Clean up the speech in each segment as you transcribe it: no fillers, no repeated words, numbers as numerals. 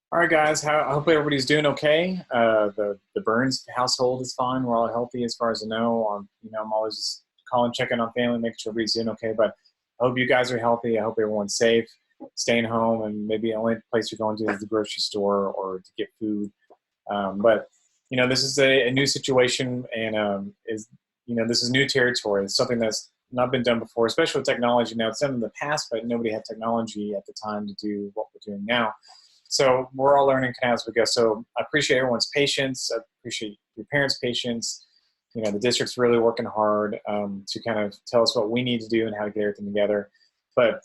All right, guys. I hope everybody's doing okay. The Burns household is fine. We're all healthy, as far as I know. I'm always just calling, checking on family, making sure everybody's doing okay. But I hope you guys are healthy. I hope everyone's safe, staying home, and maybe the only place you're going to is the grocery store or to get food. But this is a new situation, and this is new territory. It's something that's not been done before, especially with technology. Now it's done in the past, but nobody had technology at the time to do what we're doing now. So we're all learning kind of as we go. So I appreciate everyone's patience. I appreciate your parents' patience. The district's really working hard to kind of tell us what we need to do and how to get everything together. But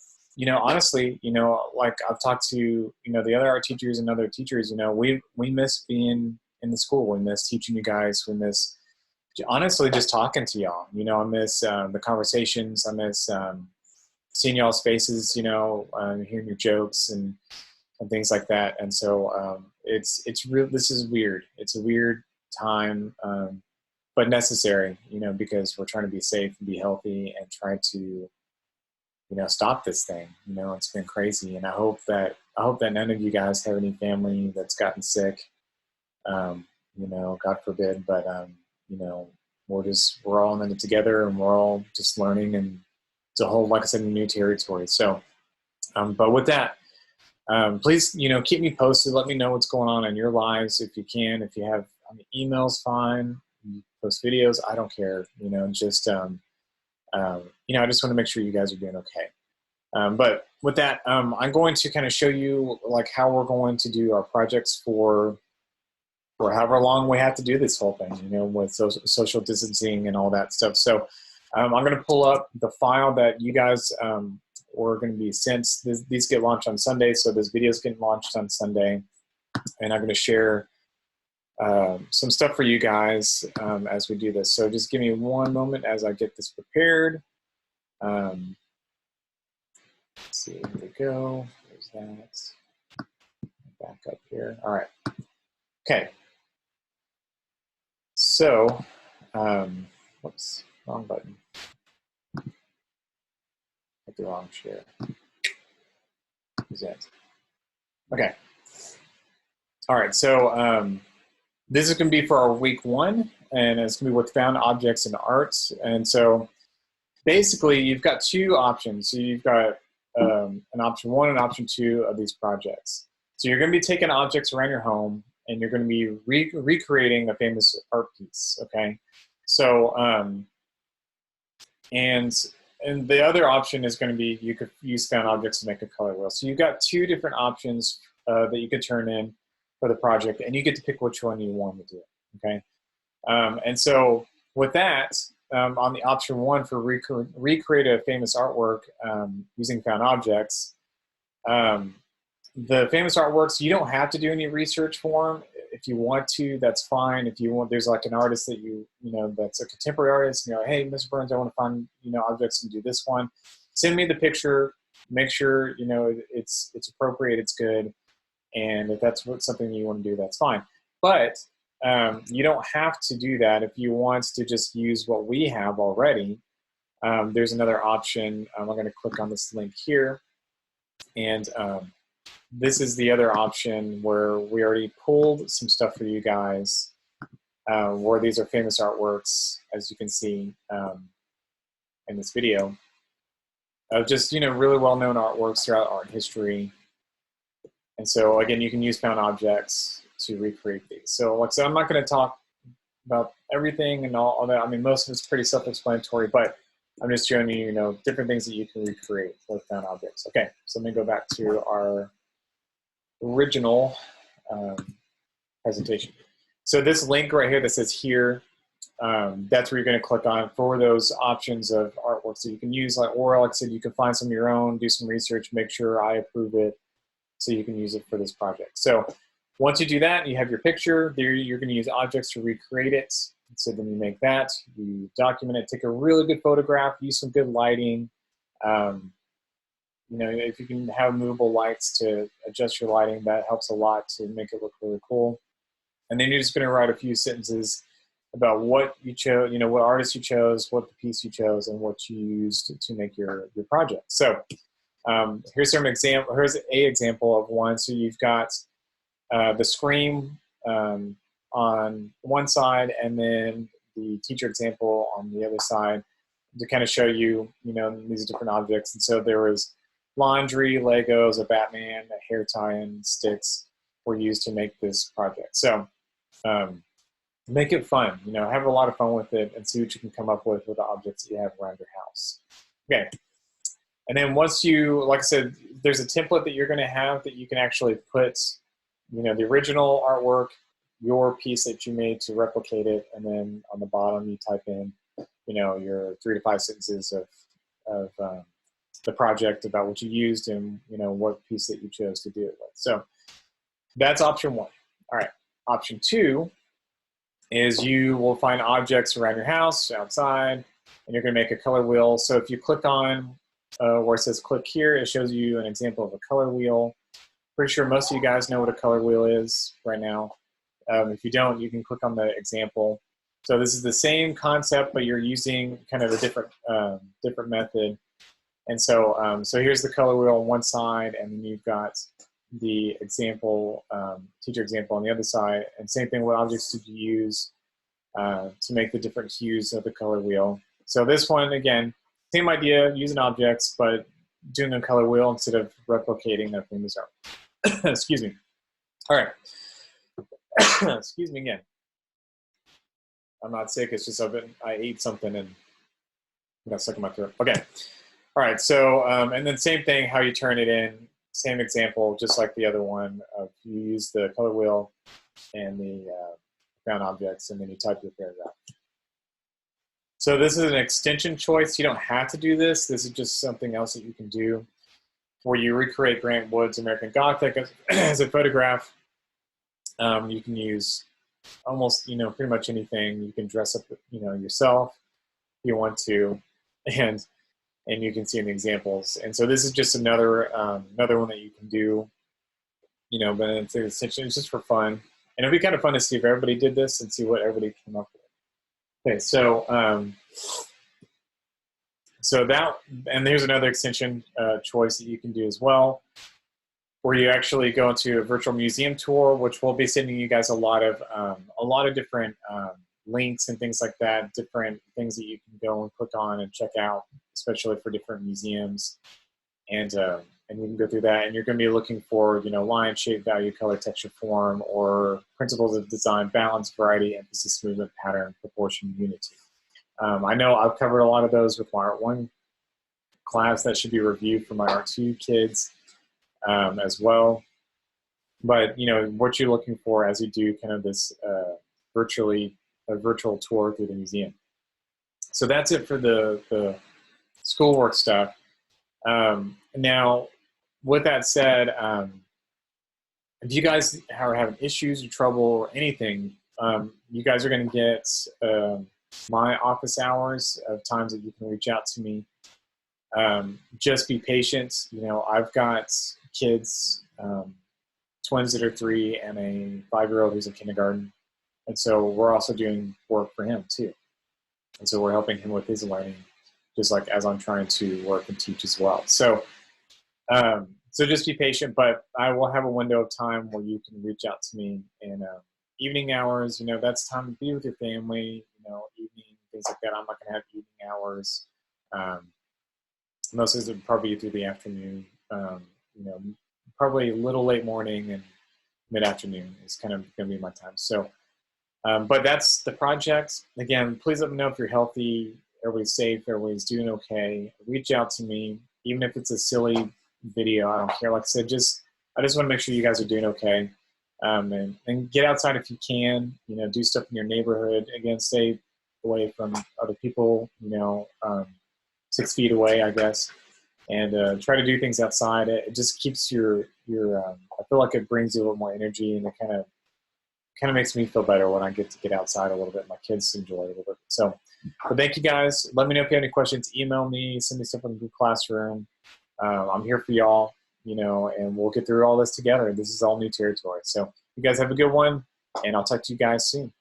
honestly, like I've talked to the other art teachers and other teachers. We miss being in the school. We miss teaching you guys. We miss honestly just talking to y'all. I miss the conversations. I miss seeing y'all's faces. Hearing your jokes and things like that. And so it's real. This is weird. It's a weird time, but necessary, because we're trying to be safe and be healthy and try to, stop this thing. It's been crazy. And I hope that none of you guys have any family that's gotten sick, God forbid, but, we're all in it together and we're all just learning, and it's a whole, like I said, new territory. So, but with that, please, keep me posted. Let me know what's going on in your lives if you can. If you have emails, fine. You post videos, I don't care. I just want to make sure you guys are doing okay. But with that, I'm going to kind of show you like how we're going to do our projects for however long we have to do this whole thing, with social distancing and all that stuff. So I'm going to pull up the file that you guys were going to be sent. These get launched on Sunday, so this video is getting launched on Sunday. And I'm going to share some stuff for you guys as we do this. So just give me one moment as I get this prepared. Let's see, here we go. There's that. Back up here. All right. Okay. So, whoops, wrong button. Hit the wrong share. Who's that? Okay. All right. So this is going to be for our week 1, and it's going to be with found objects in arts. And so basically, you've got 2 options. So you've got an option 1 and option 2 of these projects. So you're going to be taking objects around your home, and you're going to be recreating a famous art piece. Okay. So and the other option is going to be you could use found objects to make a color wheel. So you've got 2 different options that you could turn in for the project, and you get to pick which one you want to do. Okay. And so with that, on the option 1 for recreate a famous artwork using found objects, the famous artworks, you don't have to do any research for them. If you want to, that's fine. If you want, there's like an artist that that's a contemporary artist, hey, Mr. Burns, I want to find, objects and do this one. Send me the picture, make sure, it's appropriate, it's good. And if that's something you want to do, that's fine. But you don't have to do that. If you want to just use what we have already, there's another option. I'm going to click on this link here. And this is the other option where we already pulled some stuff for you guys, where these are famous artworks, as you can see in this video, of just, really well-known artworks throughout art history. And so, again, you can use found objects to recreate these. So, like I said, I'm not going to talk about everything and all that. I mean, most of it's pretty self-explanatory, but I'm just showing you, different things that you can recreate with found objects. Okay, so let me go back to our original presentation. So this link right here that says here, that's where you're going to click on for those options of artworks that you can use. Or like I said, you can find some of your own, do some research, make sure I approve it, so you can use it for this project. So once you do that, you have your picture. There you're going to use objects to recreate it. So then you make that, you document it, take a really good photograph, use some good lighting. If you can have movable lights to adjust your lighting, that helps a lot to make it look really cool. And then you're just going to write a few sentences about what you chose, what artist you chose, what the piece you chose, and what you used to make your project. So here's an example of one. So you've got the screen on one side, and then the teacher example on the other side to kind of show you, these different objects. And so there was laundry, Legos, a Batman, a hair tie-in, sticks were used to make this project. So make it fun, have a lot of fun with it and see what you can come up with the objects that you have around your house. Okay. And then once you, like I said, there's a template that you're going to have that you can actually put, the original artwork, your piece that you made to replicate it, and then on the bottom you type in, your 3 to 5 sentences of the project about what you used and, what piece that you chose to do it with. So that's option 1. All right. Option 2 is you will find objects around your house, outside, and you're going to make a color wheel. So if you click on where it says click here, it shows you an example of a color wheel. Pretty sure most of you guys know what a color wheel is right now. If you don't, you can click on the example. So this is the same concept, but you're using kind of a different method. And so, so here's the color wheel on one side, and then you've got the example, teacher example on the other side. And same thing, what objects did you use to make the different hues of the color wheel? So this one, again, same idea, using objects, but doing a color wheel instead of replicating the famous art. Excuse me. All right. Excuse me again. I'm not sick. It's just I ate something and got stuck in my throat. Okay. All right. So, and then same thing, how you turn it in. Same example, just like the other one. You use the color wheel and the found objects, and then you type your paragraph. So this is an extension choice. You don't have to do this. This is just something else that you can do where you recreate Grant Wood's American Gothic as a photograph. You can use almost, pretty much anything. You can dress up, yourself if you want to, and you can see in the examples. And so this is just another one that you can do, but it's just for fun. And it'd be kind of fun to see if everybody did this and see what everybody came up with. Okay, so and there's another extension choice that you can do as well, where you actually go into a virtual museum tour, which we'll be sending you guys a lot of different links and things like that, different things that you can go and click on and check out, especially for different museums, and you can go through that, and you're going to be looking for line, shape, value, color, texture, form, or principles of design, balance, variety, emphasis, movement, pattern, proportion, unity. I know I've covered a lot of those with my Art 1 class that should be reviewed for my Art 2 kids as well. But what you're looking for as you do kind of this virtual tour through the museum. So that's it for the schoolwork stuff. Now, with that said, if you guys are having issues or trouble or anything, you guys are going to get my office hours of times that you can reach out to me. Just be patient. I've got kids, twins that are 3 and a 5-year-old who's in kindergarten. And so we're also doing work for him too. And so we're helping him with his learning, just like as I'm trying to work and teach as well. So, so just be patient, but I will have a window of time where you can reach out to me in evening hours. That's time to be with your family, evening, things like that. I'm not going to have evening hours. Most of it will probably be through the afternoon, probably a little late morning and mid-afternoon is kind of going to be my time. So, but that's the project. Again, please let me know if you're healthy, everybody's safe, everybody's doing okay. Reach out to me, even if it's a silly video. I don't care. Like I said, I just want to make sure you guys are doing okay. And get outside if you can. Do stuff in your neighborhood. Again, stay away from other people. 6 feet away, I guess. And try to do things outside. It just keeps your I feel like it brings you a little more energy, and it kind of makes me feel better when I get to get outside a little bit. My kids enjoy it a little bit. So, but thank you guys. Let me know if you have any questions. Email me, send me stuff in the Google Classroom. I'm here for y'all, and we'll get through all this together. This is all new territory. So you guys have a good one, and I'll talk to you guys soon.